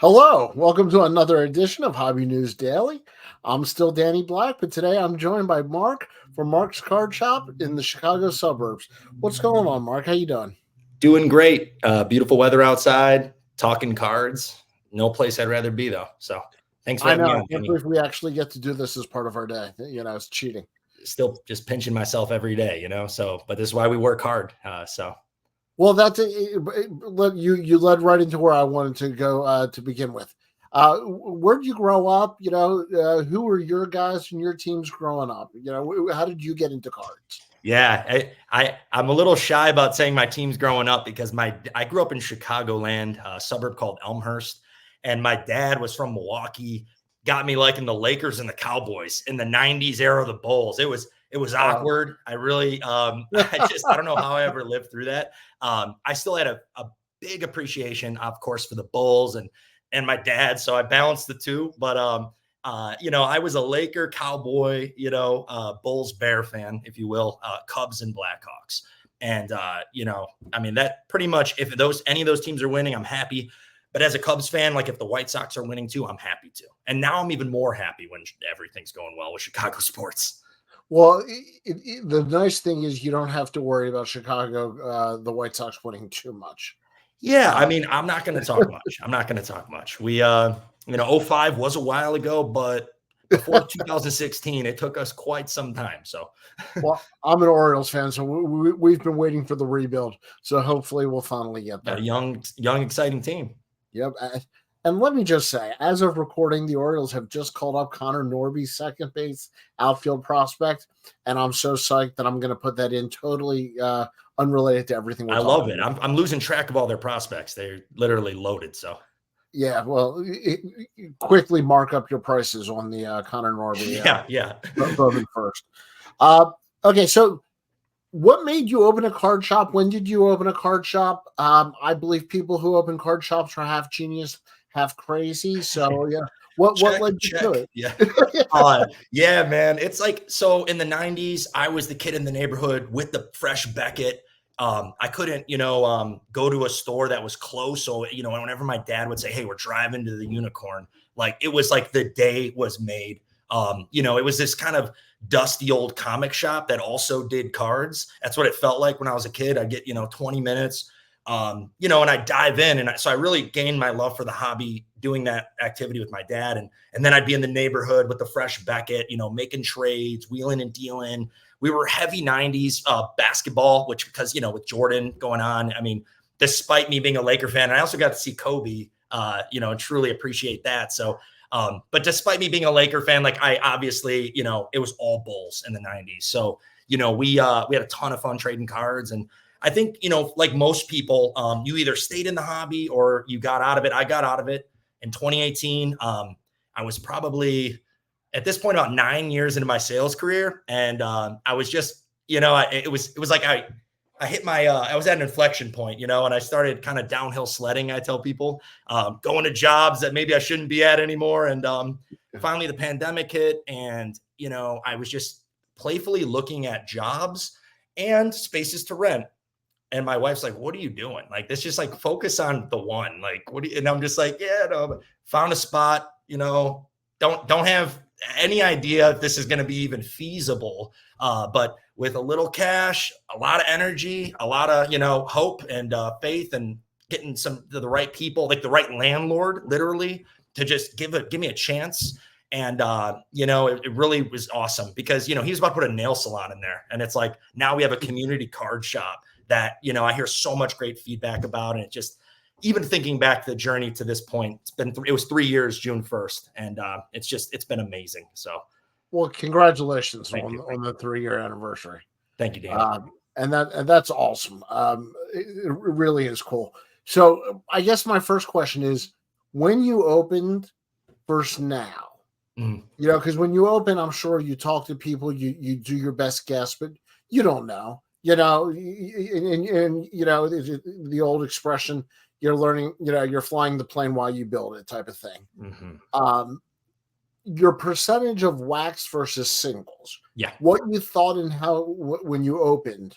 Hello, welcome to another edition of Hobby News Daily. I'm still Danny Black, but today I'm joined by Mark from Mark's Card Shop in the Chicago suburbs. What's going on, Mark? How you doing? Doing great. Beautiful weather outside, talking cards. No place I'd rather be, though. So thanks for I having know. me I on, can't Danny. believe we actually get to do this as part of our day. It's cheating. Still just pinching myself every day, So, but this is why we work hard. Well, you led right into where I wanted to go to begin with. Where did you grow up? Who were your guys and your teams growing up? How did you get into cards? Yeah, I'm a little shy about saying my team's growing up because I grew up in Chicagoland, a suburb called Elmhurst, and my dad was from Milwaukee. Got me liking the Lakers and the Cowboys in the '90s era of the Bulls. It was awkward. I really I don't know how I ever lived through that. I still had a big appreciation, of course, for the Bulls and my dad, so I balanced the two. But I was a Laker, Cowboy, Bulls, Bear fan, if you will, Cubs and Blackhawks. And, that pretty much, if any of those teams are winning, I'm happy. But as a Cubs fan, like if the White Sox are winning too, I'm happy too. And now I'm even more happy when everything's going well with Chicago sports. Well, the nice thing is you don't have to worry about the White Sox winning too much. Yeah, I mean, I'm not going to talk much. I'm not going to talk much. We, '05 was a while ago, but before 2016, it took us quite some time. So, well, I'm an Orioles fan, so we've been waiting for the rebuild. So hopefully we'll finally get there. A young, exciting team. Yep. And let me just say, as of recording, the Orioles have just called up Connor Norby, second base outfield prospect, and I'm so psyched that I'm going to put that in totally unrelated to everything. I love it. I'm losing track of all their prospects. They're literally loaded. So yeah, well, quickly mark up your prices on the Connor Norby. Yeah. Bourbon first. Okay, so what made you open a card shop? When did you open a card shop? I believe people who open card shops are half genius, half crazy. So yeah, what led you to it? Yeah. Yeah, man. It's like, so in the '90s, I was the kid in the neighborhood with the fresh Beckett. I couldn't, go to a store that was close. So, whenever my dad would say, "Hey, we're driving to the Unicorn," like it was like the day was made. It was this kind of dusty old comic shop that also did cards. That's what it felt like when I was a kid. I'd get, 20 minutes, and I dive in. And so I really gained my love for the hobby doing that activity with my dad. And then I'd be in the neighborhood with the fresh Beckett, making trades, wheeling and dealing. We were heavy '90s basketball, which because, with Jordan going on, I mean, despite me being a Laker fan, I also got to see Kobe, and truly appreciate that. So, but despite me being a Laker fan, like I obviously, it was all Bulls in the '90s. So, we had a ton of fun trading cards. And I think, like most people, you either stayed in the hobby or you got out of it. I got out of it in 2018. I was probably at this point about 9 years into my sales career. And I was just, it was like I hit my, I was at an inflection point, and I started kind of downhill sledding. I tell people, going to jobs that maybe I shouldn't be at anymore. And finally the pandemic hit and, I was just playfully looking at jobs and spaces to rent. And my wife's like, "What are you doing? Like, this just like focus on the one, like, and I'm just like, yeah, no, found a spot, don't have any idea if this is going to be even feasible. But with a little cash, a lot of energy, a lot of, hope and faith and getting the right people, like the right landlord, literally to just give me a chance. And, it really was awesome because, he was about to put a nail salon in there. And it's like, now we have a community card shop that, I hear so much great feedback about. And it just, even thinking back the journey to this point, it was 3 years, June 1st. And it's been amazing. So. Well, congratulations on the 3-year anniversary. Thank you, Danny. And that's awesome. It really is cool. So I guess my first question is, when you opened versus now, because when you open, I'm sure you talk to people, you do your best guess, but you don't know, and the old expression, you're learning, you're flying the plane while you build it type of thing. Mm-hmm. Your percentage of wax versus singles. Yeah. What you thought and how when you opened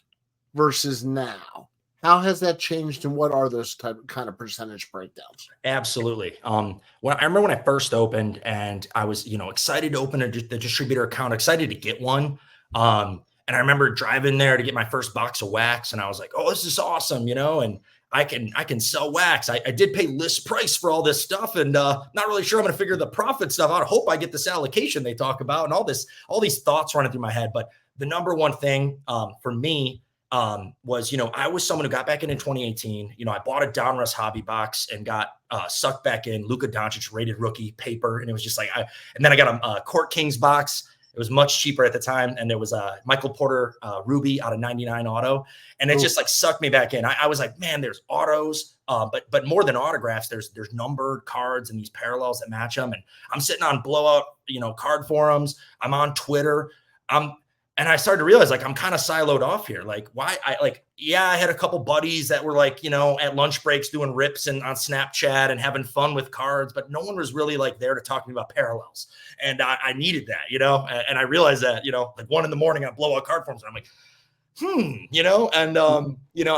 versus now. How has that changed, and what are those kind of percentage breakdowns? Absolutely. When I remember when I first opened, and I was, excited to open the distributor account, excited to get one. And I remember driving there to get my first box of wax, and I was like, "Oh, this is awesome!" And I can sell wax. I did pay list price for all this stuff, and not really sure I'm going to figure the profit stuff out. I hope I get this allocation they talk about, and all these thoughts running through my head. But the number one thing for me was, I was someone who got back in 2018. I bought a Donruss hobby box and got sucked back in Luka Doncic rated rookie paper. And it was just like, and then I got a Court Kings box. It was much cheaper at the time. And there was a Michael Porter Ruby out of 99 auto. And it just like sucked me back in. I was like, man, there's autos, but more than autographs, there's numbered cards and these parallels that match them. And I'm sitting on blowout, card forums. I'm on Twitter. And I started to realize, like, I'm kind of siloed off here. Like, why? I had a couple buddies that were like, at lunch breaks doing rips and on Snapchat and having fun with cards, but no one was really like there to talk to me about parallels. And I needed that, and I realized that, like 1 a.m. on blowout card forms. And I'm like,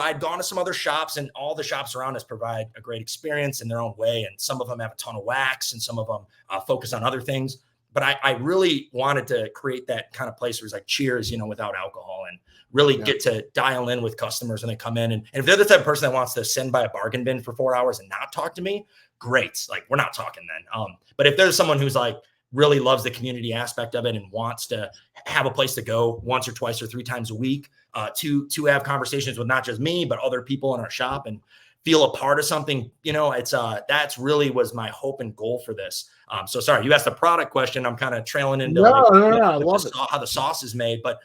I'd gone to some other shops, and all the shops around us provide a great experience in their own way. And some of them have a ton of wax, and some of them focus on other things. But I really wanted to create that kind of place where it's like cheers, without alcohol, and really get to dial in with customers when they come in. And if they're the type of person that wants to send by a bargain bin for 4 hours and not talk to me, great. Like, we're not talking then. But if there's someone who's like really loves the community aspect of it and wants to have a place to go once or twice or 3 times a week to have conversations with not just me, but other people in our shop and feel a part of something, it's that's really was my hope and goal for this. So sorry, you asked the product question. I'm kind of trailing into I love it. How the sauce is made. But,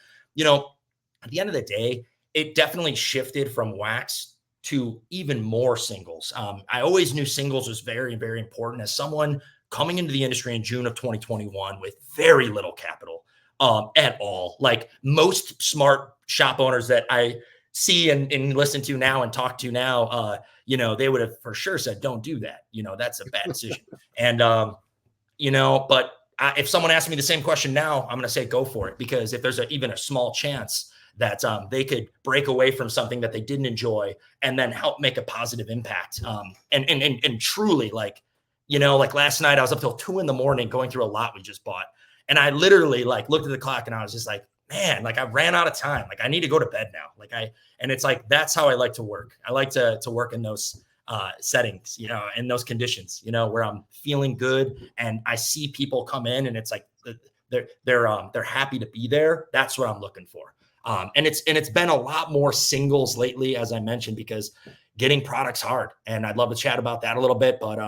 at the end of the day, it definitely shifted from wax to even more singles. I always knew singles was very, very important as someone coming into the industry in June of 2021 with very little capital at all. Like most smart shop owners that I see and listen to now and talk to now, they would have for sure said, don't do that. That's a bad decision. And, but if someone asks me the same question now, I'm going to say, go for it. Because if there's even a small chance that they could break away from something that they didn't enjoy and then help make a positive impact. And truly, like last night I was up till 2 a.m. going through a lot we just bought. And I literally like looked at the clock and I was just like, man, like I ran out of time. Like I need to go to bed now. And it's like, that's how I like to work. I like to work in those settings, in those conditions, where I'm feeling good and I see people come in and it's like, they're happy to be there. That's what I'm looking for. And it's been a lot more singles lately, as I mentioned, because getting products hard, and I'd love to chat about that a little bit, but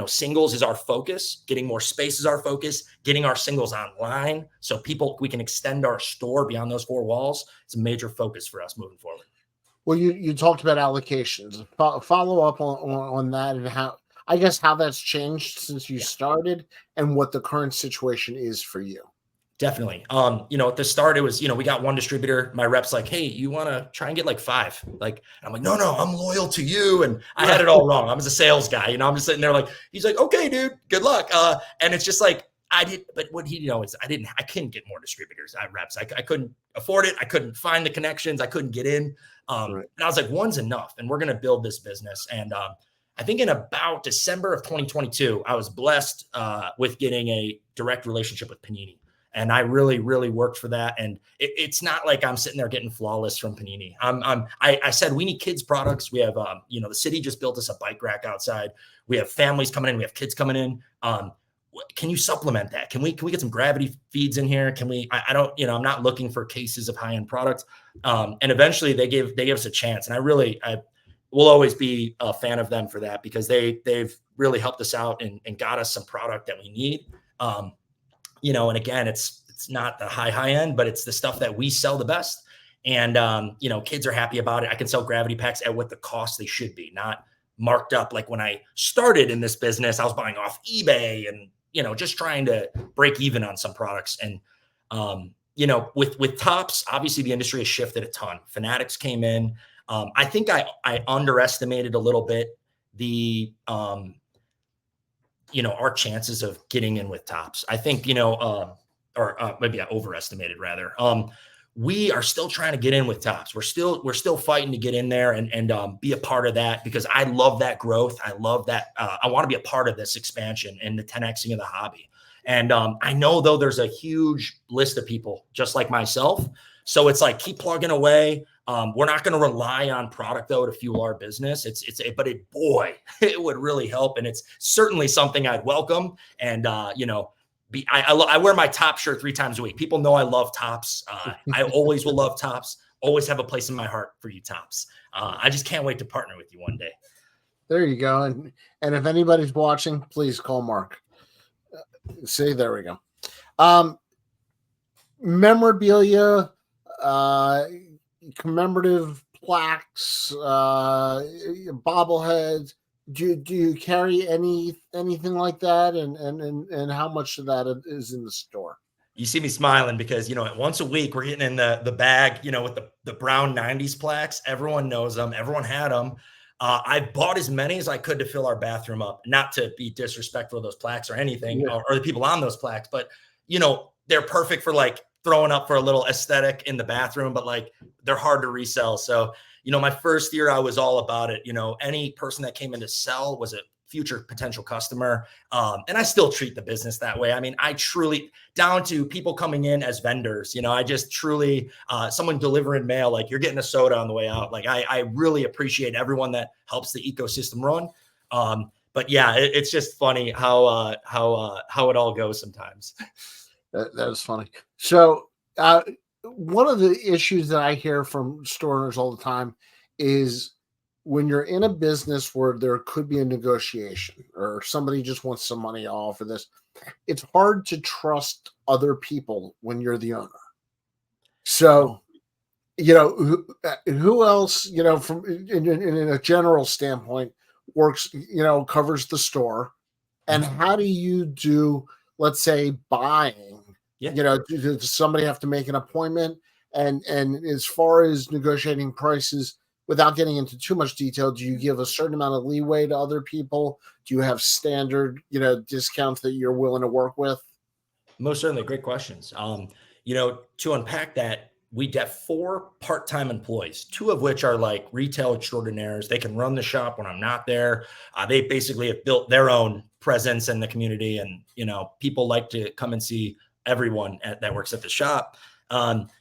singles is our focus. Getting more space is our focus. Getting our singles online so we can extend our store beyond those 4 walls. It's a major focus for us moving forward. Well, you talked about allocations. Follow up on that and how that's changed since you started and what the current situation is for you. Definitely. At the start it was, we got 1 distributor. My rep's like, hey, you want to try and get like 5? Like, I'm like, no, I'm loyal to you. And I had it all wrong. I was a sales guy, I'm just sitting there like, he's like, okay, dude, good luck. And it's just like, but what he is I couldn't get more distributors. Reps. I couldn't afford it. I couldn't find the connections. I couldn't get in. And I was like, 1's enough. And we're going to build this business. And I think in about December of 2022, I was blessed with getting a direct relationship with Panini. And I really, really worked for that. And it's not like I'm sitting there getting flawless from Panini. I said, we need kids products. We have, the city just built us a bike rack outside. We have families coming in. We have kids coming in. Can you supplement that? Can we get some gravity feeds in here? Can we, I don't, I'm not looking for cases of high-end products. And eventually they gave us a chance. And I will always be a fan of them for that, because they've really helped us out and got us some product that we need. And again, it's not the high end, but it's the stuff that we sell the best. And, kids are happy about it. I can sell gravity packs at what the cost they should be, not marked up. Like when I started in this business, I was buying off eBay and, just trying to break even on some products. And, with Topps, obviously the industry has shifted a ton. Fanatics came in. I think I underestimated a little bit the, our chances of getting in with Topps. I think, or maybe I overestimated rather. we are still trying to get in with Tops. We're still fighting to get in there and be a part of that, because I love that growth. I love that. I want to be a part of this expansion and the 10Xing of the hobby. And I know, though, there's a huge list of people just like myself. So it's like, keep plugging away. We're not going to rely on product, though, to fuel our business. But it would really help. And it's certainly something I'd welcome. And, I wear my Top shirt 3 times a week. People know I love Tops. I always will love Tops. Always have a place in my heart for you, Tops. I just can't wait to partner with you one day. There you go. And if anybody's watching, please call Mark. See, there we go. Memorabilia, commemorative plaques, bobbleheads. Do you carry anything like that, and how much of that is in the store? You see me smiling because, once a week we're getting in the bag, with the brown 90s plaques. Everyone knows them. Everyone had them. I bought as many as I could to fill our bathroom up, not to be disrespectful of those plaques or anything, or the people on those plaques, but they're perfect for like throwing up for a little aesthetic in the bathroom, but like they're hard to resell. So, my first year I was all about it. Any person that came in to sell was a future potential customer. And I still treat the business that way. I mean, I truly, down to people coming in as vendors, I just truly, someone delivering mail, like you're getting a soda on the way out. Like I really appreciate everyone that helps the ecosystem run. But yeah, it's just funny how it all goes sometimes. That is funny. So one of the issues that I hear from store owners all the time is when you're in a business where there could be a negotiation or somebody just wants some money off of this, it's hard to trust other people when you're the owner. So, who else, from in a general standpoint works, covers the store, and how do you do, let's say, buying? Yeah. Does somebody have to make an appointment? And as far as negotiating prices, without getting into too much detail, do you give a certain amount of leeway to other people? Do you have standard, discounts that you're willing to work with? Most certainly. Great questions. To unpack that, we have 4 part-time employees, 2 of which are like retail extraordinaires. They can run the shop when I'm not there. They basically have built their own presence in the community. And, people like to come and see everyone that works at the shop.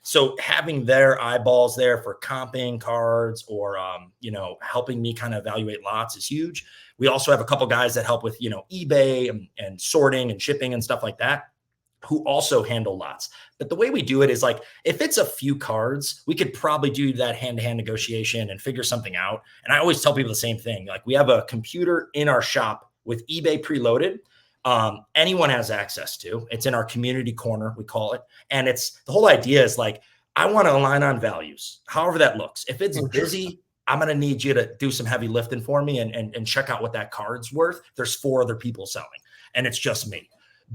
So having their eyeballs there for comping cards or, helping me kind of evaluate lots is huge. We also have a couple guys that help with, eBay and sorting and shipping and stuff like that, who also handle lots. But the way we do it is like, if it's a few cards, we could probably do that hand-to-hand negotiation and figure something out. And I always tell people the same thing. Like, we have a computer in our shop with eBay preloaded. Anyone has access to. It's in our community corner, we call it. And it's the whole idea is like, I want to align on values, however that looks. If it's busy, I'm going to need you to do some heavy lifting for me and check out what that card's worth. There's 4 other people selling and it's just me.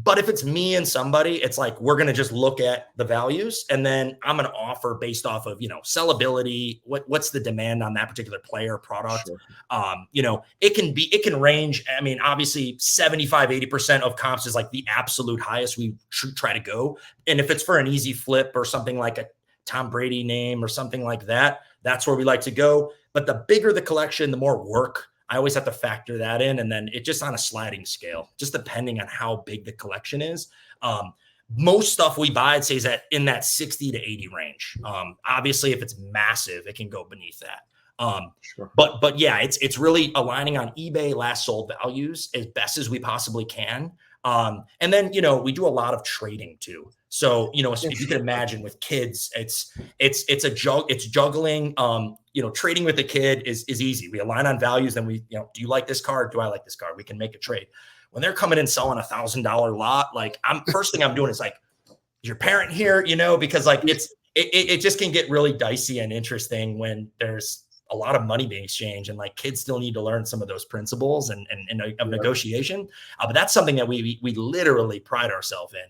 But if it's me and somebody, it's like, we're going to just look at the values and then I'm going to offer based off of, sellability. What's the demand on that particular player product? Sure. It can range. I mean, obviously 75-80% of comps is like the absolute highest we should try to go. And if it's for an easy flip or something like a Tom Brady name or something like that, that's where we like to go. But the bigger the collection, the more work. I always have to factor that in. And then it just on a sliding scale, just depending on how big the collection is. Most stuff we buy, I'd say, is in that 60 to 80 range. Obviously, if it's massive, it can go beneath that. Sure. But yeah, it's really aligning on eBay last sold values as best as we possibly can. And then, we do a lot of trading too. So, if you can imagine with kids, it's juggling. Trading with a kid is easy. We align on values, and do you like this card? Do I like this card? We can make a trade. When they're coming in selling $1,000 lot, like first thing I'm doing is like, is your parent here? Because like it just can get really dicey and interesting when there's a lot of money being exchanged, and like kids still need to learn some of those principles and of negotiation. But that's something that we literally pride ourselves in.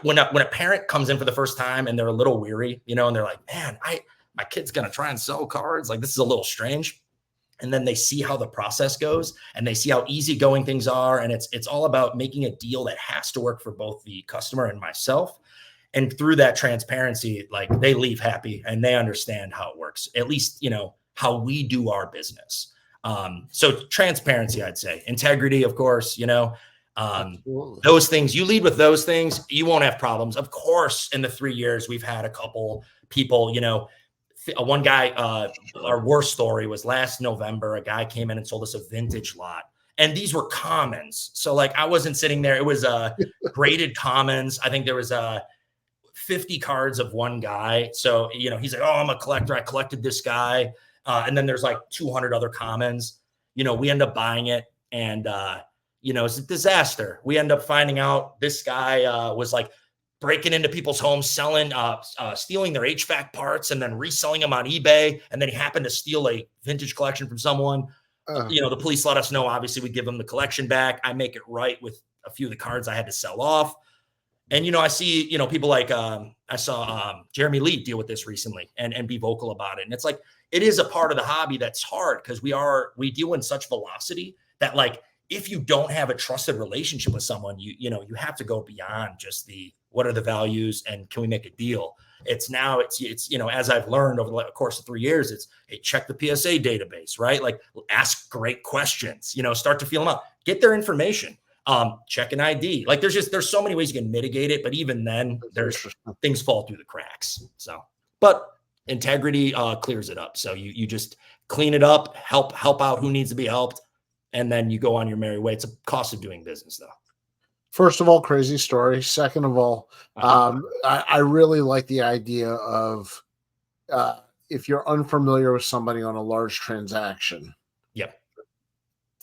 When a parent comes in for the first time and they're a little weary, and they're like, man, my kid's going to try and sell cards. Like, this is a little strange. And then they see how the process goes and they see how easygoing things are. And it's all about making a deal that has to work for both the customer and myself. And through that transparency, like they leave happy and they understand how it works, at least, you know, how we do our business. So transparency, I'd say, integrity, of course, you know, those things, you lead with those things, you won't have problems. Of course, in the 3 years, we've had a couple people, you know, one guy, our worst story was last November, a guy came in and sold us a vintage lot. And these were commons. So like, I wasn't sitting there. It was graded commons. I think there was 50 cards of one guy. So, you know, he's like, oh, I'm a collector. I collected this guy. And then there's like 200 other commons. You know, we end up buying it. And, you know, it's a disaster. We end up finding out this guy was like breaking into people's homes, selling, stealing their HVAC parts and then reselling them on eBay. And then he happened to steal a vintage collection from someone. You know, the police let us know. Obviously, we give them the collection back. I make it right with a few of the cards I had to sell off. And, you know, I see, you know, people like I saw Jeremy Lee deal with this recently and be vocal about it. And it's like, it is a part of the hobby that's hard because we deal in such velocity that, like, if you don't have a trusted relationship with someone, you know, you have to go beyond just the, what are the values and can we make a deal? It's, you know, as I've learned over the course of 3 years, it's, hey, check the PSA database, right? Like, ask great questions, you know, start to feel them out, get their information, check an ID. Like, there's so many ways you can mitigate it, but even then there's things fall through the cracks. So, but integrity clears it up. So you just clean it up, help out who needs to be helped. And then you go on your merry way. It's a cost of doing business, though. First of all, crazy story. Second of all, I really like the idea of if you're unfamiliar with somebody on a large transaction,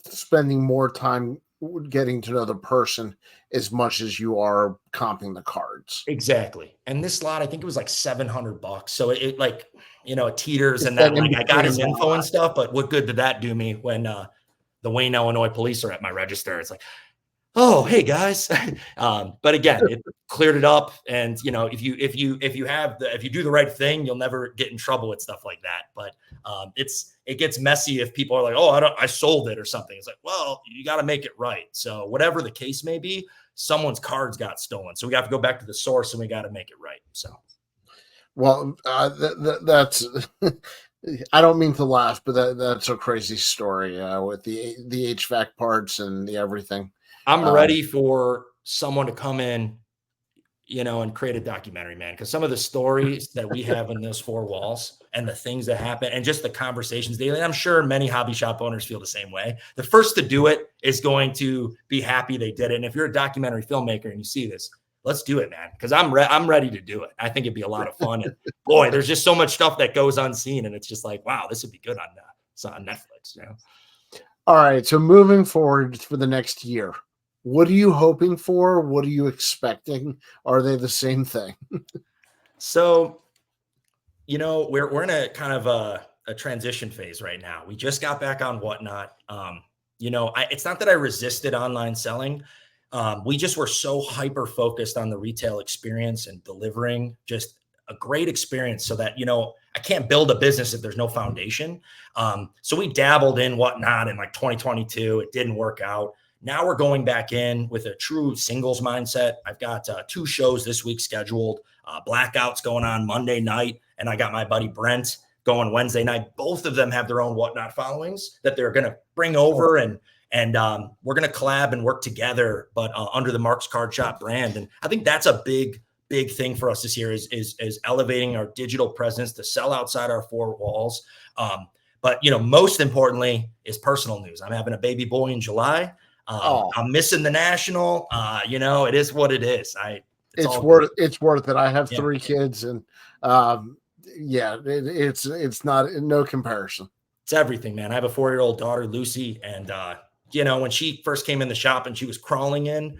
spending more time getting to know the person as much as you are comping the cards. Exactly. And this lot, I think it was like $700. So it like, you know, it teeters and that, like, I got his info and stuff, but what good did that do me when the Wayne, Illinois police are at my register? It's like, oh, hey guys. But again, it cleared it up. And, you know, if you do the right thing, you'll never get in trouble with stuff like that. But it gets messy if people are like, oh, I sold it or something. It's like, well, you got to make it right. So whatever the case may be, someone's cards got stolen. So we have to go back to the source and we got to make it right. So, well, that's, I don't mean to laugh, but that's a crazy story with the HVAC parts and the everything. I'm ready for someone to come in, you know, and create a documentary, man. Because some of the stories that we have in those four walls and the things that happen and just the conversations daily, I'm sure many hobby shop owners feel the same way. The first to do it is going to be happy they did it. And if you're a documentary filmmaker and you see this, let's do it, man. Because I'm ready to do it. I think it'd be a lot of fun. And boy, there's just so much stuff that goes unseen. And it's just like, wow, this would be good on Netflix, you know? All right. So moving forward for the next year, what are you hoping for? What are you expecting? Are they the same thing? So, you know, we're in a kind of a transition phase right now. We just got back on Whatnot. You know, it's not that I resisted online selling. We just were so hyper focused on the retail experience and delivering just a great experience so that, you know, I can't build a business if there's no foundation. So we dabbled in Whatnot in like 2022. It didn't work out. Now we're going back in with a true singles mindset. I've got 2 shows this week scheduled. Blackouts going on Monday night, and I got my buddy Brent going Wednesday night. Both of them have their own Whatnot followings that they're going to bring over, and we're going to collab and work together, but under the Mark's Card Shop brand. And I think that's a big thing for us this year is elevating our digital presence to sell outside our 4 walls. But you know, most importantly is personal news. I'm having a baby boy in July. I'm missing the national. You know, it is what it is. It's worth it. I have 3 kids, and it's not no comparison. It's everything, man. I have a 4-year-old daughter, Lucy, and you know, when she first came in the shop and she was crawling in,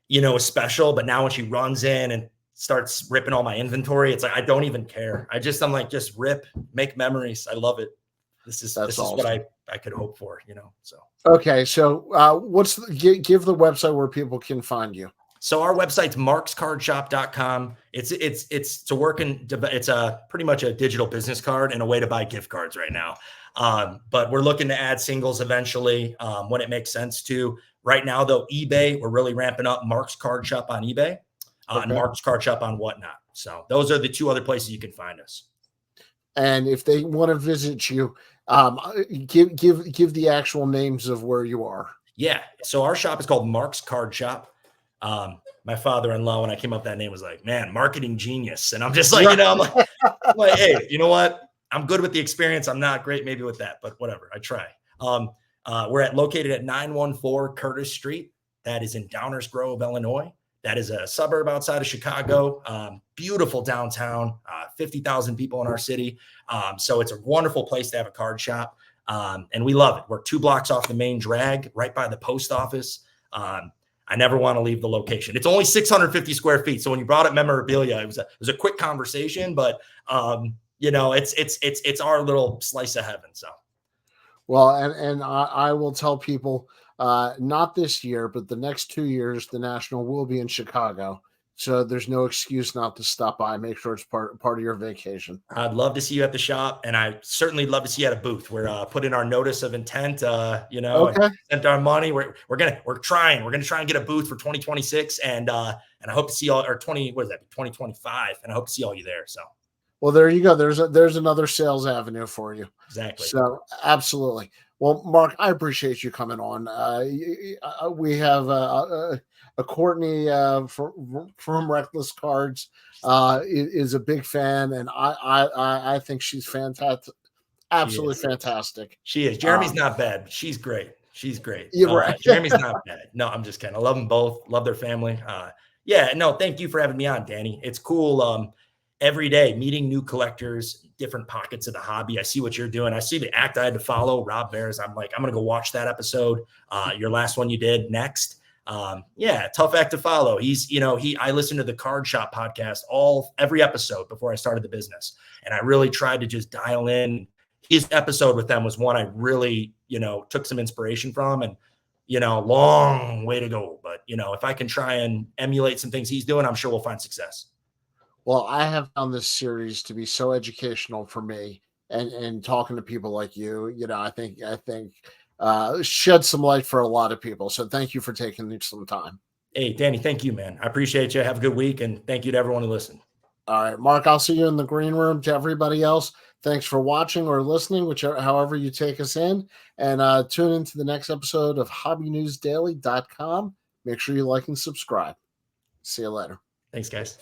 you know, it was special. But now when she runs in and starts ripping all my inventory, it's like I don't even care. I'm like, just rip, make memories. I love it. This is awesome. What I could hope for, you know. So okay, so give the website where people can find you. So our website's markscardshop.com. It's pretty much a digital business card and a way to buy gift cards right now. But we're looking to add singles eventually when it makes sense to. Right now, though, eBay, we're really ramping up Mark's Card Shop on eBay. and Mark's Card Shop on Whatnot. So those are the two other places you can find us. And if they want to visit you, give the actual names of where you are. Yeah. So our shop is called Mark's Card Shop. My father-in-law, when I came up with that name, was like, man, marketing genius. And I'm just like, I'm like, hey, you know what? I'm good with the experience. I'm not great maybe with that, but whatever. I try. We're located at 914 Curtis Street. That is in Downers Grove, Illinois. That is a suburb outside of Chicago. Beautiful downtown, 50,000 people in our city. So it's a wonderful place to have a card shop. And we love it. We're 2 blocks off the main drag, right by the post office. I never want to leave the location. It's only 650 square feet. So when you brought up memorabilia, it was a quick conversation, but it's our little slice of heaven. So, well, and I will tell people, not this year, but the next 2 years, the National will be in Chicago. So there's no excuse not to stop by. Make sure it's part of your vacation. I'd love to see you at the shop, and I certainly love to see you at a booth. We're putting our notice of intent, Okay. and sent our money. We're trying. We're gonna try and get a booth for 2026, and I hope to see all, or 2025, and I hope to see all you there. So, well, there you go. There's another sales avenue for you. Exactly. So absolutely. Well, Mark, I appreciate you coming on. We have a Courtney from Reckless Cards is a big fan, and I think she's fantastic, absolutely fantastic. She is. Jeremy's not bad, but she's great. She's great. You're right. Jeremy's not bad. No, I'm just kidding. I love them both. Love their family. Thank you for having me on, Danny. It's cool. Every day meeting new collectors, different pockets of the hobby. I see what you're doing. I see the act I had to follow, Rob Bears. I'm like, I'm going to go watch that episode. Your last one you did next. Tough act to follow. I listened to the Card Shop podcast every episode before I started the business. And I really tried to just dial in. His episode with them was one I really, took some inspiration from, and, long way to go. But, if I can try and emulate some things he's doing, I'm sure we'll find success. Well, I have found this series to be so educational for me, and talking to people like you, I think shed some light for a lot of people. So thank you for taking some time. Hey, Danny, thank you, man. I appreciate you. Have a good week, and thank you to everyone who listened. All right, Mark, I'll see you in the green room. To everybody else, thanks for watching or listening, however you take us in, and tune into the next episode of hobbynewsdaily.com. Make sure you like and subscribe. See you later. Thanks, guys.